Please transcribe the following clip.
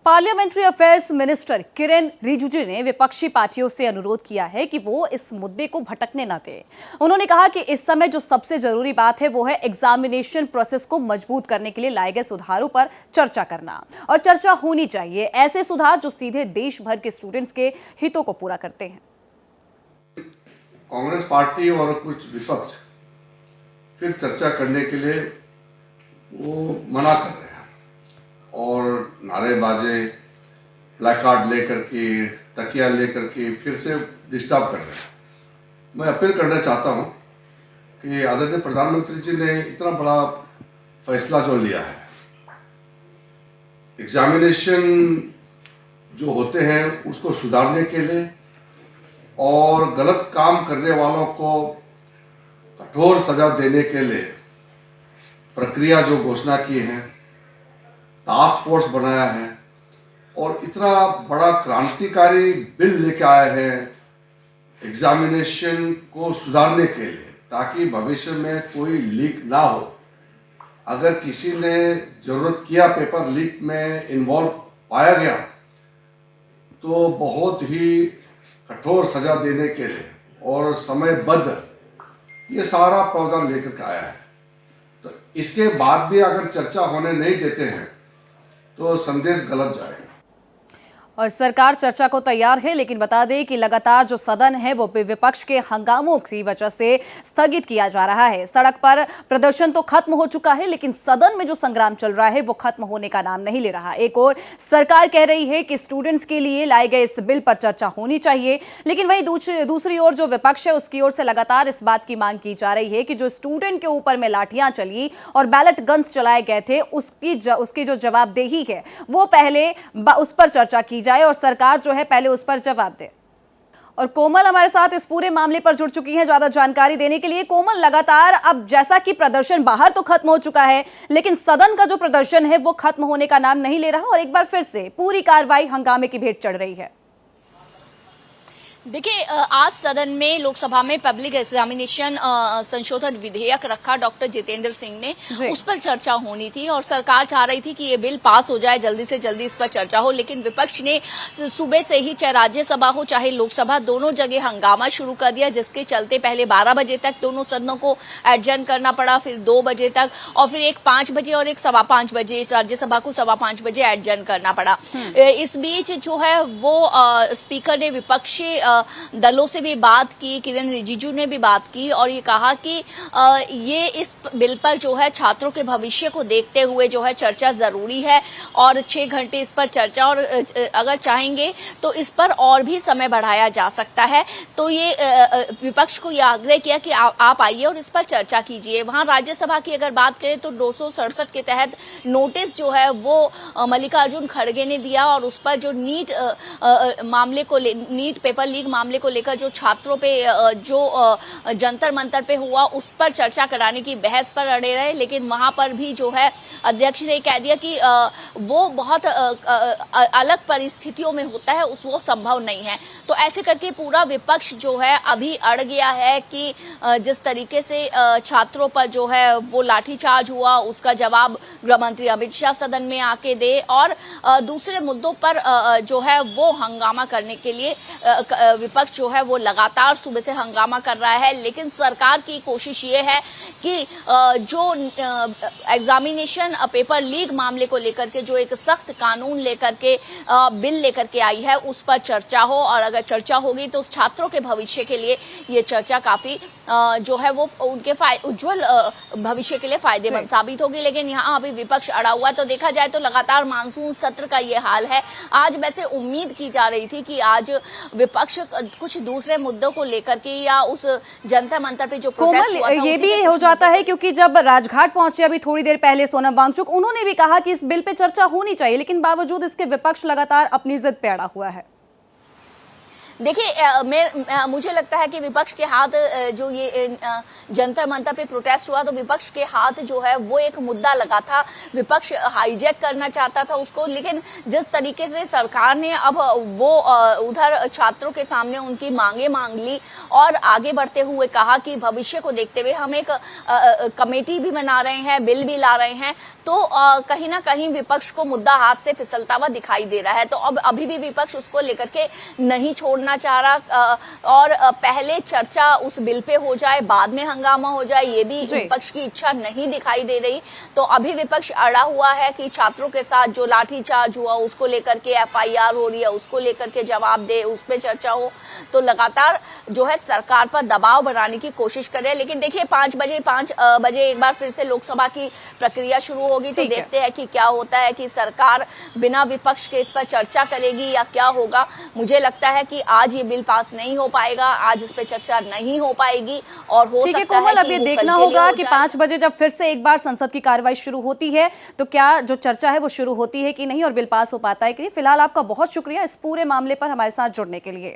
Parliamentary affairs minister Kiren Rijiju ने विपक्षी पार्टियों से अनुरोध किया है कि वो इस मुद्दे को भटकने न दें। उन्होंने कहा कि इस समय जो सबसे जरूरी बात है वो है एग्जामिनेशन प्रोसेस को मजबूत करने के लिए लाए गए सुधारों पर चर्चा करना, और चर्चा होनी चाहिए ऐसे सुधार जो सीधे देश भर के स्टूडेंट्स के हितों को पूरा करते हैं। कांग्रेस पार्टी और कुछ विपक्ष फिर चर्चा करने के लिए वो मना कर रहे हैं और नारेबाजी, प्लेकार्ड लेकर के, तकिया लेकर के फिर से डिस्टर्ब कर रहे हैं। मैं अपील करना चाहता हूं कि आदरणीय प्रधानमंत्री जी ने इतना बड़ा फैसला जो लिया है, एग्जामिनेशन जो होते हैं उसको सुधारने के लिए और गलत काम करने वालों को कठोर सजा देने के लिए प्रक्रिया जो घोषणा की है, टास्क फोर्स बनाया है और इतना बड़ा क्रांतिकारी बिल लेके आए हैं एग्जामिनेशन को सुधारने के लिए, ताकि भविष्य में कोई लीक ना हो। अगर किसी ने जरूरत किया, पेपर लीक में इन्वॉल्व पाया गया, तो बहुत ही कठोर सजा देने के लिए और समयबद्ध ये सारा प्रावधान लेकर के आया है। तो इसके बाद भी अगर चर्चा होने नहीं देते हैं तो संदेश गलत जाएगा। और सरकार चर्चा को तैयार है, लेकिन बता दें कि लगातार जो सदन है वो विपक्ष के हंगामों की वजह से स्थगित किया जा रहा है। सड़क पर प्रदर्शन तो खत्म हो चुका है, लेकिन सदन में जो संग्राम चल रहा है वो खत्म होने का नाम नहीं ले रहा। एक और सरकार कह रही है कि स्टूडेंट्स के लिए लाए गए इस बिल पर चर्चा होनी चाहिए, लेकिन वहीं दूसरी ओर जो विपक्ष है उसकी ओर से लगातार इस बात की मांग की जा रही है कि जो स्टूडेंट के ऊपर में लाठियां चली और बैलेट गन्स चलाए गए थे उसकी जो जवाबदेही है वो पहले उस पर चर्चा की जाए और सरकार जो है पहले उस पर जवाब दे। और कोमल हमारे साथ इस पूरे मामले पर जुड़ चुकी हैं ज्यादा जानकारी देने के लिए। कोमल, लगातार अब जैसा कि प्रदर्शन बाहर तो खत्म हो चुका है, लेकिन सदन का जो प्रदर्शन है वो खत्म होने का नाम नहीं ले रहा और एक बार फिर से पूरी कार्रवाई हंगामे की भेंट चढ़ रही है। देखिए, आज सदन में लोकसभा में पब्लिक एग्जामिनेशन संशोधन विधेयक रखा डॉक्टर जितेंद्र सिंह ने, उस पर चर्चा होनी थी और सरकार चाह रही थी कि ये बिल पास हो जाए, जल्दी से जल्दी इस पर चर्चा हो, लेकिन विपक्ष ने सुबह से ही चाहे राज्यसभा हो चाहे लोकसभा दोनों जगह हंगामा शुरू कर दिया, जिसके चलते पहले 12 बजे तक दोनों सदनों को एडजर्न करना पड़ा, फिर 2 बजे तक और फिर एक 5 बजे और एक 5:15 बजे इस राज्यसभा को 5:15 बजे एडजर्न करना पड़ा। इस बीच जो है वो स्पीकर ने विपक्षी दलों से भी बात की, किरेन रिजिजू ने भी बात की और ये कहा कि ये इस बिल पर जो है छात्रों के भविष्य को देखते हुए जो है चर्चा जरूरी है और 6 घंटे इस पर चर्चा, और अगर चाहेंगे तो इस पर और भी समय बढ़ाया जा सकता है। तो ये विपक्ष को यह आग्रह किया कि आप आइए और इस पर चर्चा कीजिए। वहां राज्यसभा की अगर बात करें तो 267 के तहत नोटिस जो है वो मल्लिकार्जुन खड़गे ने दिया और उस पर जो नीट पेपर लीक मामले को लेकर जो छात्रों पे जो जंतर मंतर पे हुआ उस पर चर्चा कराने की बहस पर अड़े रहे, लेकिन वहां पर भी जो है अध्यक्ष ने कह दिया कि वो बहुत अलग परिस्थितियों में होता है, वो संभव नहीं है। तो ऐसे करके पूरा विपक्ष जो है अभी अड़ गया है कि जिस तरीके से छात्रों पर जो है वो लाठीचार्ज हुआ उसका जवाब गृह मंत्री अमित शाह सदन में आके दे और दूसरे मुद्दों पर जो है वो हंगामा करने के लिए विपक्ष जो है वो लगातार सुबह से हंगामा कर रहा है। लेकिन सरकार की कोशिश ये है कि जो एग्जामिनेशन पेपर लीक मामले को लेकर के जो एक सख्त कानून लेकर के बिल लेकर के आई है उस पर चर्चा हो, और अगर चर्चा होगी तो छात्रों के भविष्य के लिए ये चर्चा काफी जो है वो उनके उज्जवल भविष्य के लिए फायदेमंद साबित होगी। लेकिन यहाँ अभी विपक्ष अड़ा हुआ, तो देखा जाए तो लगातार मानसून सत्र का ये हाल है। आज वैसे उम्मीद की जा रही थी कि आज विपक्ष कुछ दूसरे मुद्दों को लेकर के या उस जंतर मंतर पे जो प्रोटेस्ट हुआ था ये भी हो जाता है, क्योंकि जब राजघाट पहुंचे अभी थोड़ी देर पहले सोनम वांगचुक, उन्होंने भी कहा कि इस बिल पे चर्चा होनी चाहिए, लेकिन बावजूद इसके विपक्ष लगातार अपनी जिद पे अड़ा हुआ है। देखिए मुझे लगता है कि विपक्ष के हाथ जो ये जंतर मंतर पे प्रोटेस्ट हुआ तो विपक्ष के हाथ जो है वो एक मुद्दा लगा था। विपक्ष हाईजैक करना चाहता था उसको, लेकिन जिस तरीके से सरकार ने अब वो उधर छात्रों के सामने उनकी मांगे मांग ली और आगे बढ़ते हुए कहा कि भविष्य को देखते हुए हम एक कमेटी भी बना रहे हैं, बिल भी ला रहे हैं, तो कहीं ना कहीं विपक्ष को मुद्दा हाथ से फिसलता हुआ दिखाई दे रहा है। तो अब अभी भी विपक्ष उसको लेकर के नहीं छोड़ना चाह रहा और पहले चर्चा उस बिल पे हो जाए, बाद में हंगामा हो जाए, ये भी विपक्ष की इच्छा नहीं दिखाई दे रही। तो अभी विपक्ष अड़ा हुआ है कि छात्रों के साथ जो लाठीचार्ज हुआ उसको लेकर के FIR हो रही है, उसको लेकर के जवाब दे, उस पर चर्चा हो। तो लगातार जो है सरकार पर दबाव बनाने की कोशिश कर रहे हैं। लेकिन देखिए 5 बजे एक बार फिर से लोकसभा की प्रक्रिया शुरू होगी, तो देखते हैं कि क्या होता है, कि सरकार बिना विपक्ष के इस पर चर्चा करेगी या क्या होगा। मुझे लगता है कि आज ये बिल पास नहीं हो पाएगा, आज इस पे चर्चा नहीं हो पाएगी और हो सकता है कोमल, अब ये देखना होगा कि 5 बजे जब फिर से एक बार संसद की कार्रवाई शुरू होती है तो क्या जो चर्चा है वो शुरू होती है कि नहीं और बिल पास हो पाता है कि नहीं। फिलहाल आपका बहुत शुक्रिया इस पूरे मामले पर हमारे साथ जुड़ने के लिए।